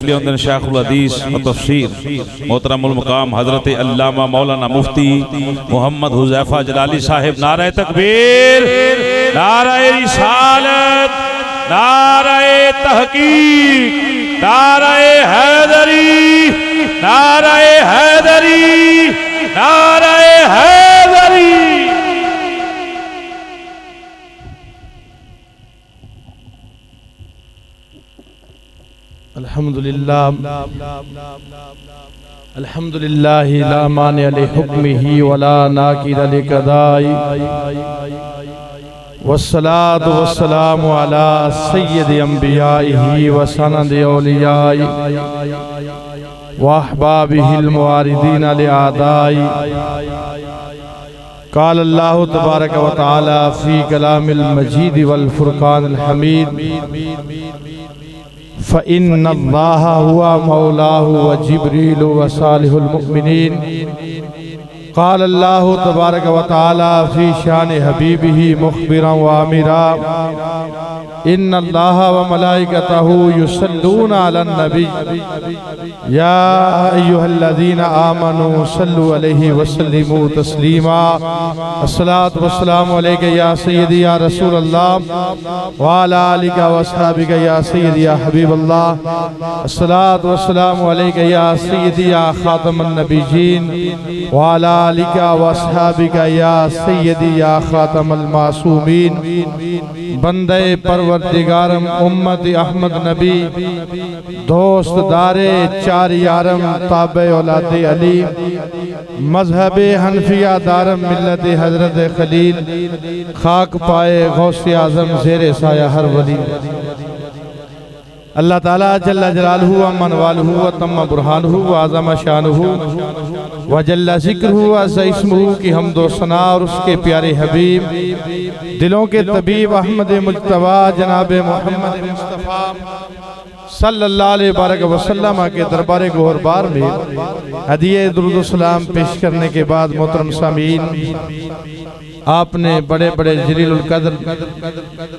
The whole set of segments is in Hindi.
शेखुल हदीस व तफसीर मोहतरमुल मुकाम हजरत अल्लामा मौलाना मुफ्ती मोहम्मद हुज़ैफा जलाली साहिब। नारे तकबीर, नारे रिसालत, नारे तहकीक, नारे हैदरी, नारे हैदरी, नारे हैदरी। अल्हम्दुलिल्लाह ला मानिअ लिहुक्मिही वला नाकिर लिक़दाई वस्सलातु वस्सलामु अला सय्यिदि अंबियाइही व सनदि औलियाई व अहबाबिहिल मुआरिदीन लिआदाई। क़ाल अल्लाहु तबारक व तआला फ़ी कलामिल मजीद वल फ़ुरक़ानिल हमीद फ़इन्नल्लाह हुवा मौलाहु व जिब्रील व सालिहुल मुमिनीन। क़ाल अल्लाहु तबारक व तआला फ़ी शान हबीबिही मुख़बिरन व आमिरा इन्नल्लाह व मलाइकतहु युसल्लूना अलन नबी या अय्युहल्लज़ीना आमनू सल्लु अलैहि व सल्लिमू तस्लीमा। अस्सलातु वस्सलामु अलैका या सय्यदी या रसूल अल्लाह व अला आलिका व अस्हाबिका या सय्यदी या हबीबल्लाह। अस्सलातु वस्सलामु अलैका या सय्यदी या खातमन नबिय्यीन व अला आलिका व अस्हाबिका या सय्यदी या खातमल मासूमीन। बंदे परवरदिगारम उम्मत अहमद नबी दोस्त दारे चार यारम ताबे औलादे अली मजहब हनफिया दारम मिल्लत हजरत खलील खाक पाए गौसे आजम ज़ेरे साया हर वली। अल्लाह ताला जल्ला जलालहु व मन वालहु व तम्मा बुरहानहु व आज़म शानुहु व जल्ला ज़िक्रुहु व अज़्ज़ा इस्मुहु की हम्दो सना और उसके प्यारे हबीब दिलों के तबीब अहमद मुज्तबा जनाब मोहम्मद मुस्तफ़ा सल्लल्लाहु अलैहि वसल्लम के दरबार गोहरबार में हदिये दुरूद सलाम पेश करने के बाद मोहतरम सामीन, आपने बड़े बड़े जलीलुल कद्र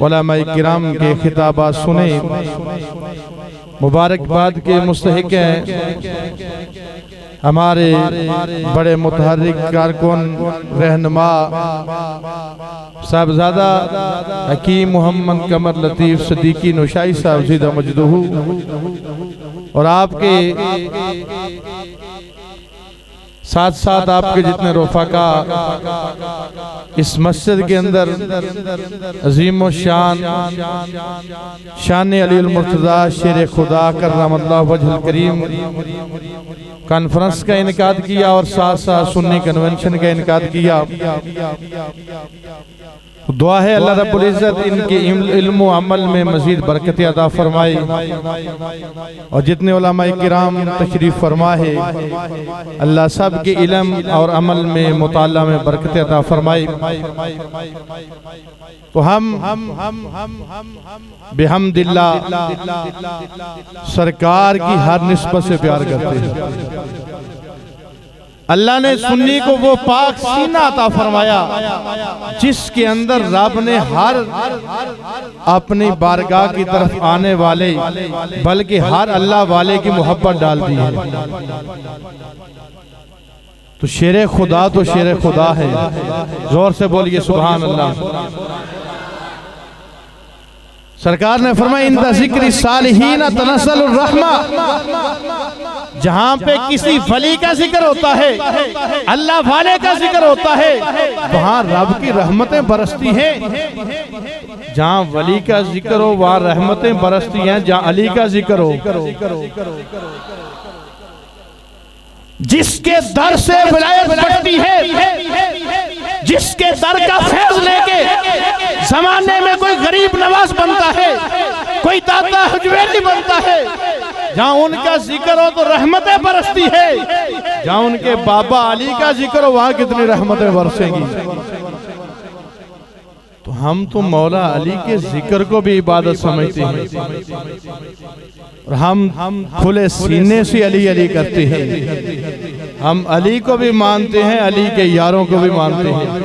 उलमाए किराम के खिताबात सुने, मुबारकबाद के मुस्तहिक हैं। हमारे बड़े मुतहर्रिक कारकुन रहनुमा साहबजादा हकीम मोहम्मद कमर लतीफ़ सिद्दीकी नौशाई साहब ज़िदा मजदूहू और आपके साथ साथ आपके जितने रफ़ाका इस मस्जिद के अंदर अज़ीम शान शान अली मुर्तज़ा शेर खुदा करमल्लाहु वजहुल करीम कॉन्फ्रेंस का इनकाद किया और साथ साथ सुन्नी कन्वेंशन का इनकाद किया। दुआ है अल्लाह रब्बुल इज़्ज़त इनके इल्म व अमल में मज़ीद बरकत अता फरमाए और जितने उलमाए किराम तशरीफ़ फरमा है अल्लाह सब के इल्म और अमल में मुताला में बरकत अता फरमाए। तो हम बिहम्दिल्लाह सरकार की हर निस्बत से प्यार करते हैं। अल्लाह ने सुन्नी को वो पाक सीना अता फरमाया जिसके अंदर रब ने हर अपनी बारगाह की तरफ आने वाले बल्कि हर अल्लाह वाले की मोहब्बत डाल दी है। तो शेर खुदा तो शेर खुदा है, जोर से बोलिए सुभान अल्लाह। सरकार ने फरमाया इंदा ज़िक्रि सालिहीन तनज़्ज़लुर रहमा, जहां पे किसी वली का जिक्र होता है, अल्लाह वाले का जिक्र होता है, वहां रब की रहमतें बरसती हैं। जहां वली का जिक्र हो वहां रहमतें बरसती हैं, जहां अली का जिक्र हो जिसके दर से विलायत बढ़ती है, जिसके दर का फैज लेके जमाने में कोई गरीब नवाज बनता है, कोई दाता हुजवेली बनता है, जहाँ उनका जिक्र हो तो रहमतें बरसती है, जहाँ उनके बाबा अली का जिक्र हो वहाँ कितनी रहमतें बरसेंगी। तो हम तो मौला अली के जिक्र को भी इबादत समझते हैं और हम खुले सीने से अली अली करते हैं। हम अली को भी मानते हैं, अली के यारों को भी मानते हैं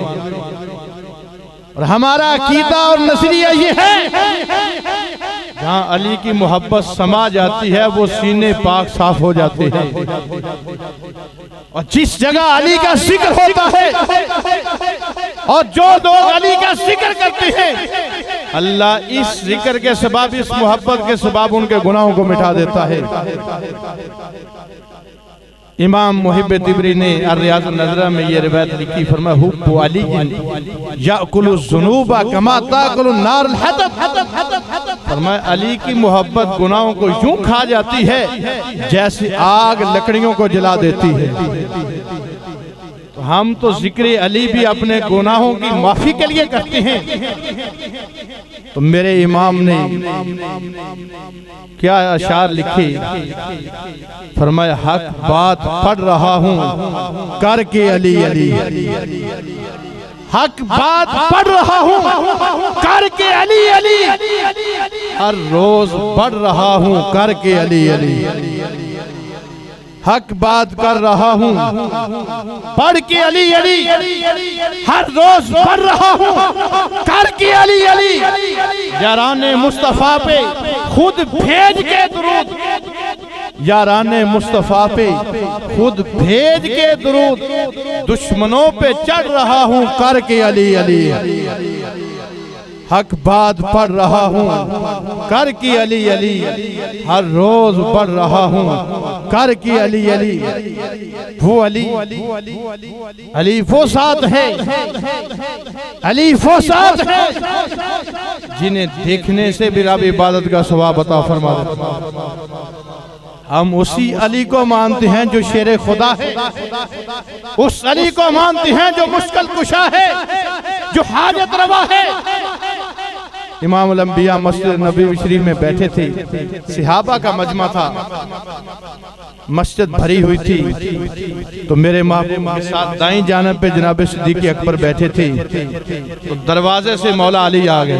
और हमारा अकीदा और नजरिया ये है जहाँ अली की मोहब्बत समा जाती है वो सीने पाक साफ हो जाते हैं। और जिस जगह अली का जिक्र होता है और जो लोग अली का जिक्र करते हैं, अल्लाह इस जिक्र के सबब, इस मोहब्बत के सबब उनके गुनाहों को मिटा देता है। इमाम मुहिब तिबरी ने अर्रियाद नज़रा में ये रिवायत लिखी, फरमाया हुब्बु अली याकुलु ज़ुनूबा कमा ताकुलु नार हतब। फरमाया अली की मोहब्बत गुनाहों को यूं खा जाती है जैसे आग लकड़ियों को जला देती है। तो हम तो जिक्र अली भी अपने गुनाहों की माफी के लिए करते हैं। तो मेरे इमाम ने क्या अशार लिखे, फरमाया हक बात पढ़ रहा हूँ करके अली अली, हक बात पढ़ रहा हूँ करके अली अली, हर रोज पढ़ रहा हूँ करके अली अली, हक बात कर रहा हूँ पढ़ के अली अली, हर रोज पढ़ रहा हूँ करके अली अली। याराने मुस्तफा पे खुद भेज के दुरूद, याराने मुस्तफा पे खुद भेज के दुरूद, दुश्मनों पे चढ़ रहा हूँ करके अली अली, हक बात पढ़ रहा हूँ कर की अली अली, हर रोज पढ़ रहा हूँ कर की अली अली। वो अली अली वो साथ है, अली वो साथ है जिन्हें देखने से भी रब इबादत का सवाब अता फरमा देता। हम उसी अली को मानते हैं जो शेर खुदा है, उस अली को मानते हैं जो मुश्किल कुशा है, जो हाजत रवा है। इमाम अल-अंबिया मस्जिद नबवी शरीफ में बैठे थे, सहाबा का मजमा था, मस्जिद भरी हुई थी। तो मेरे महबूब के साथ दाईं जानिब पे जनाब सिद्दीक़ अकबर बैठे थे। तो दरवाजे से मौला अली आ गए।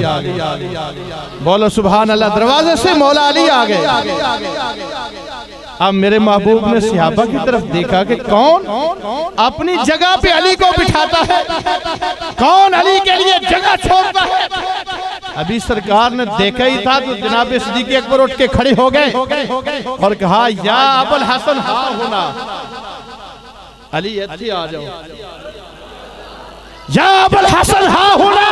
बोलो सुभान अल्लाह। दरवाजे से मौला अली आ गए। अब मेरे महबूब ने सहाबा की तरफ देखा कि कौन अपनी जगह पे अली को बिठाता है, कौन अली के लिए जगह छोड़ता है। अभी सरकार ने देखा ही था तो जनाब सिद्दीक़ अकबर उठ के खड़े हो गए और कहा, या अबुल हसन हाँ होना, अली इत्थे आ जाओ, या अबुल हसन हाँ होना,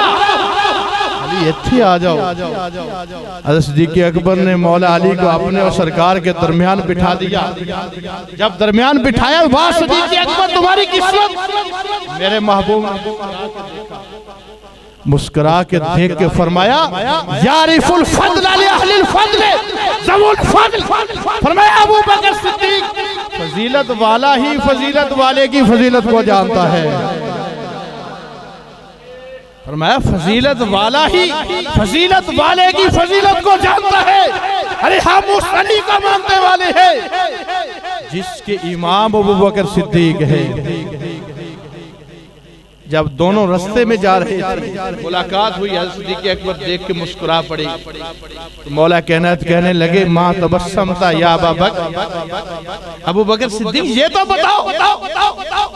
अली इत्थे आ जाओ। हज़रत सिद्दीक़ अकबर ने मौला अली को अपने और सरकार के दरमियान बिठा दिया। जब दरमियान बिठाया, वाह सिद्दीक़ अकबर तुम्हारी किस्मत। मेरे महबूब मुस्कुरा के देख के फरमाया, यारिफुल फज़ल अली अहलिल फज़ल ज़मुल फज़ल। फरमाया अबू बकर सिद्दीक़ फजीलत वाला ही फजीलत वाले की फजीलत को जानता है। फरमाया फजीलत वाला ही फजीलत वाले की फजीलत को जानता है। अरे हम उस अली को मानने वाले हैं जिसके इमाम अबू बकर सिद्दीक़ है। जब दोनों रास्ते में जा रहे थे, मुलाकात हुई, हज़रत सिद्दीक़ अकबर देख के मुस्कुरा पड़ी। तो मौला कहने लगे, माँ तबस्समता या अबा बकर। अबू बकर सिद्दीक़ ये तो बताओ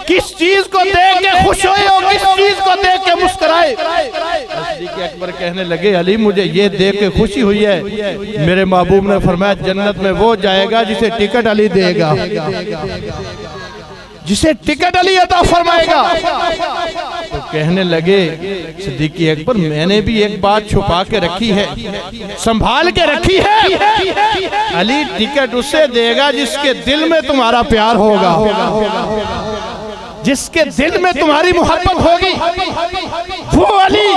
किस चीज को देख के खुश हुए हो, किस चीज को देख के मुस्कुराए। सिद्दीक़ अकबर कहने लगे, अली मुझे ये देख के खुशी हुई है। मेरे महबूब ने फरमाया, जन्नत में वो जाएगा जिसे टिकट अली देगा, जिसे टिकट अली अता फरमाएगा। तो कहने लगे सिद्दीक़ अकबर, मैंने भी एक बात छुपा के रखी है, संभाल के रखी है। अली टिकट उसे देगा जिसके दिल में तुम्हारा प्यार होगा, जिसके दिल में तुम्हारी मोहब्बत होगी, वो अली।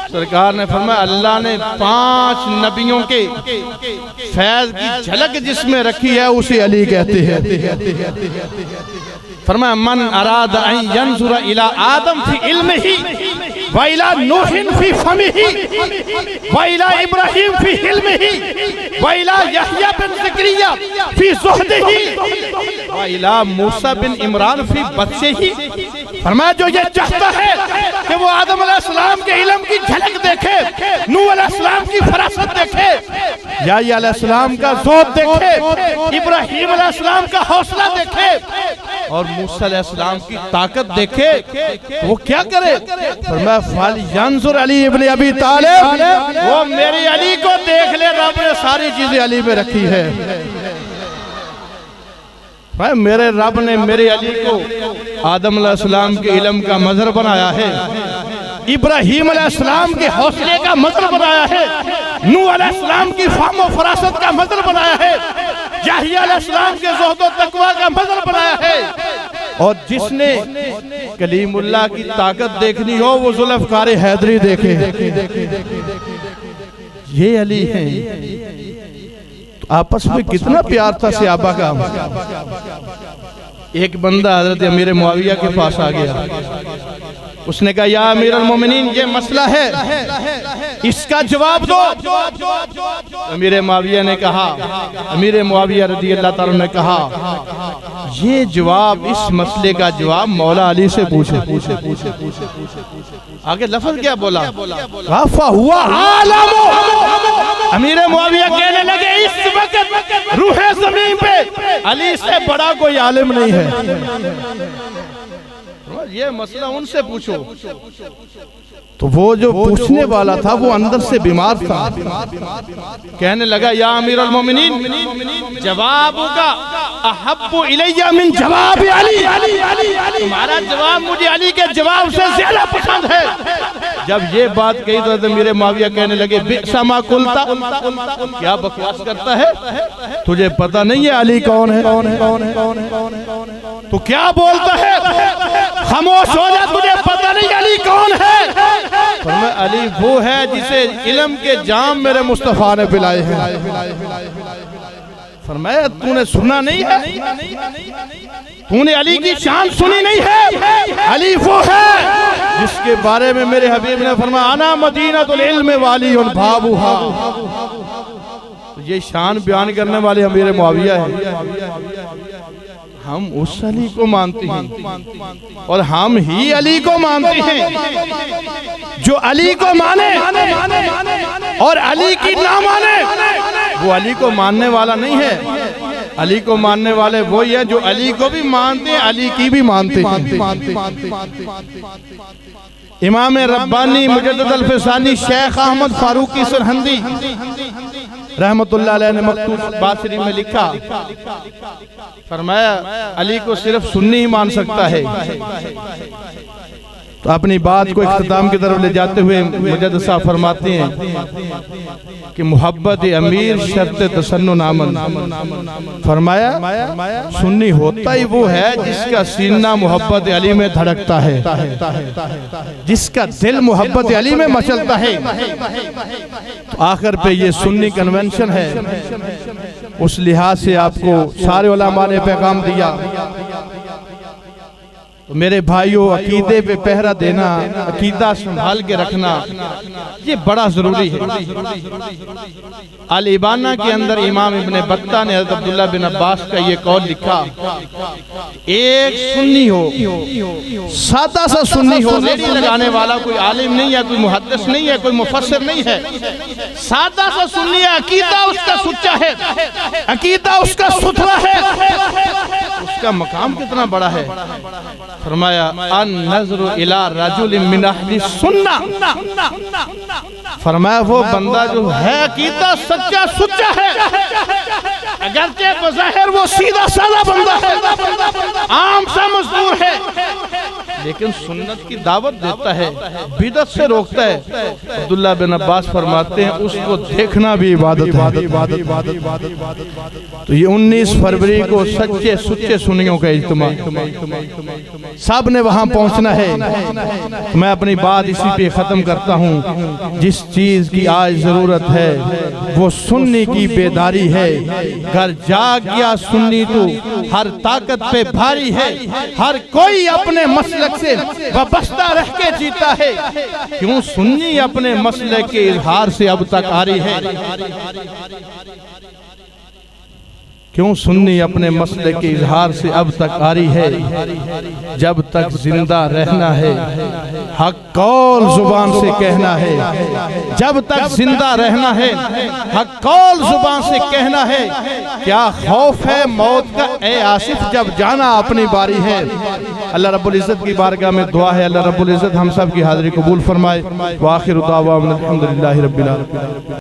सरकार ने फरमाया, अल्लाह ने 5 नबियों के फैज की झलक जिसमें रखी है उसे अली कहते हैं। फरमाया, मन अराद अन यंजुरा इला आदम फी इल्मिही व इला नूहिन फी फमिही व इला इब्राहिम फी हिल्मिही व इला यहया बिन ज़करिया फी ज़ुहदिही व इला मूसा बिन इमरान फी बत्शिही। फरमाया, जो ये चाहता है कि वो आदम अलैहिस्सलाम के इल्म की झलक देखे, नूह अलैहिस्सलाम की फरासत देखे, याह्या अलैहिस्सलाम का ज़ौक़ देखे, इब्राहिम अलैहिस्सलाम का हौसला देखे, और मूसा अलैहिस्सलाम की ताकत देखे तो वो क्या करे? फरमाया फल यंजुर अली इब्न अबी तालिब, वो मेरी अली को देख ले, रब ने सारी चीजें अली में रखी है। भाई मेरे रब ने मेरे अली को आदम अलैहिस्सलाम के इल्म का मजहर बनाया है, इब्राहीम अलैहिस्सलाम के हौसले का मजहर बनाया है, नूह अलैहिस्सलाम की फाम और फरासत का मजहर बनाया है, याहिया अलैहिस्सलाम के ज़ुहद और तकवा का मजहर बनाया है। और जिसने कलीमुल्लाह की ताकत देखनी हो वो जुल्फ़कार हैदरी देखे, ये अली हैं। तो आपस में कितना प्यार था सहाबा का। एक बंदा हजरत अमीर मुआविया के पास आ गया, उसने कहा या अमीर अल-मोमिनीन ये मसला है, इसका जवाब दो। अमीर मुआविया ने कहा, अमीर मुआविया रज़ी अल्लाह ताला ने कहा ये जवाब, इस मसले का जवाब मौला अली से पूछे। आगे लफ्ज़ क्या बोला? हुआ आलम। अमीर मुआविया कहने लगे इस वक्त रूहे ज़मीन पे अली से बड़ा कोई आलिम नहीं है, ये मसला उनसे पूछो। तो वो जो पूछने वाला था वो अंदर से बीमार था, कहने लगा या अमीर अल-मोमिनीन जवाबुका अहब्बु इलैया मिन जवाब अली, तुम्हारा जवाब मुझे अली के जवाब से ज्यादा पसंद है। जब ये बात कही तो अमीर मुआविया कहने लगे बिअसा मा कुल्ता, क्या बकवास करता है, तुझे पता नहीं है अली कौन है? तो क्या बोलता है? खामोश हो जा, तुझे पता नहीं अली कौन है? फरमाया अली वो है जिसे इल्म के जाम मेरे मुस्तफा ने पिलाए हैं। फरमाया तूने सुना नहीं है, तूने अली की शान सुनी नहीं है? अली वो है जिसके बारे में मेरे हबीब ने फरमाया अना मदीनतुल इल्म वाली उन बाबूहा। ये शान बयान करने वाले अमीर मुआविया है। हम उस अली को मानते हैं और हम ही अली को मानते हैं। जो अली को माने और अली की ना माने वो अली को मानने वाला नहीं है। अली को मानने वाले वही है जो अली को भी मानते हैं, अली की भी मानते हैं। इमाम रब्बानी मुजद्दिद अल-फिसानी शेख अहमद फारूकी सरहंदी रहमतुल्लाह अलैह ने मकतूब बासरी में लिखा, फरमाया अली को सिर्फ सुन्नी ही मान सकता है। तो अपनी बात को इख्तिताम की तरफ ले जाते हुए मुजद्दिद साहब फरमाते हैं कि मोहब्बत अमीर शर्त तसन्नुन आमन। फरमाया सुन्नी होता ही वो है जिसका सीना मोहब्बत अली में धड़कता है, जिसका दिल मोहब्बत अली में मचलता है। तो आखिर पे ये सुन्नी कन्वेंशन है। उस लिहाज से आपको सारे उलमा ने पैगाम दिया। तो मेरे भाइयों अकीदे पे पहरा देना, अकीदा संभाल के रखना ये बड़ा जरूरी है। अल इबाना के अंदर इमाम इब्ने बत्ता ने हज़रत अब्दुल्लाह बिन अब्बास का ये कौल लिखा, एक सुन्नी हो, सादा सा सुन्नी हो, रेडी लगाने वाला कोई आलिम नहीं है, कोई मुहद्दिस नहीं है, कोई मुफस्सिर नहीं है, सादा सा सुन्नी है, अकीदा उसका सच्चा है, अकीदा उसका सुथरा है, उसका मकाम कितना बड़ा है। फरमाया अन नज़रु इला रजुलिन मिन अहली सुन्ना, फरमाया वो बंदा जो है अकीदा सच्चा सुच्चा है, अगरचे बज़ाहिर वो सीधा साधा बंदा है, आम सा मजदूर है, लेकिन सुन्नत की दावत देता है, बिदअत से रोकता है। अब्दुल्लाह बिन अब्बास फरमाते हैं उसको देखना भी इबादत है। तो ये 19 फरवरी को सच्चे सुच्चे सुन्नियों का इज्तिमा, सब ने वहां पहुंचना है। मैं अपनी बात इसी पे खत्म करता हूं। जिस चीज की आज जरूरत है वो सुन्नी की बेदारी है। घर जाग गया सुन्नी तो हर ताकत पे भारी है, हर कोई अपने मसलक से वाबस्ता रह के जीता है। क्यों सुन्नी अपने मसलक के इजहार से अब तक आ रही है, क्यों सुन्नी अपने मसले के इजहार से अब तक आरी है, जब तक जिंदा रहना है हक कौल जुबान से कहना है, जब तक जिंदा रहना है हक कौल जुबान से कहना है। क्या खौफ है मौत का ए आसिफ जब जाना अपनी बारी है। अल्लाह रब्बुल इज्जत की बारगाह में दुआ है अल्लाह रब्बुल इज्जत हम सब की हाजिरी कबूल फरमाए। व आखिर दावा अल्हम्दुलिल्लाहि रब्बिल आलमीन।